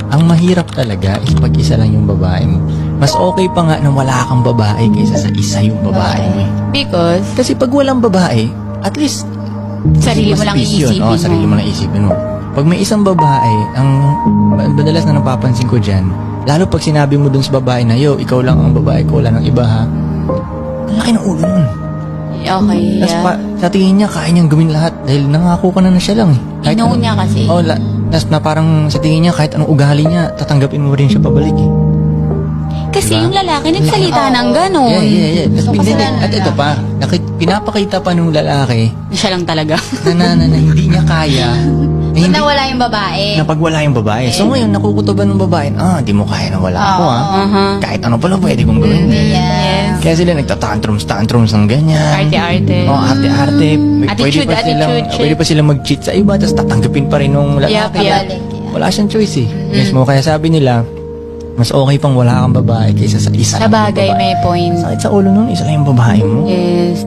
ang mahirap talaga is pag isa lang yung babae mo. Mas okay pa nga na wala kang babae kaysa sa isa yung babae mo eh. Because, Kasi pag walang babae, at least sarili mo mas lang peace yun. iisipin Oo, mo. sarili mo lang isipin mo. Pag may isang babae, ang madalas na napapansin ko dyan, lalo pag sinabi mo dun sa babae na, yo, ikaw lang ang babae ko, wala ng iba ha. Ang laki ng ulo nun. Okay, Tapos yeah. sa tingin niya, kaya niyang gawin lahat dahil nangako ka na siya lang eh. Ino niya kasi. Oh, tapos na parang sa tingin niya, kahit anong ugali niya, tatanggapin mo rin siya pabalik eh. Kasi Diba? yung lalaki nagsalita ng ganun. Yeah. Tapos So, kasalanan at ito pa, pinapakita pa nung lalaki Siya lang talaga. na hindi niya kaya, na Pag hindi, nawala yung babae. na pag wala yung babae. So ngayon, nakukutuban ng babae, di mo kaya na wala ako ha. Kahit ano pala pwede kong gawin. Yes. Kaya sila nagtatantrums ng ganyan. Arte-arte. Arte-arte. Attitude, Pwede pa silang mag-cheat sa iba, tapos tatanggapin pa rin nung lalaki. Yup. Kabalik. Wala siyang choice eh. Mismo, kaya sabi nila, mas okay pang wala kang babae kaysa sa isa Sa lang yung bagay, babae. may point. Sakit sa ulo nun, isa lang yung babae mo. Yes.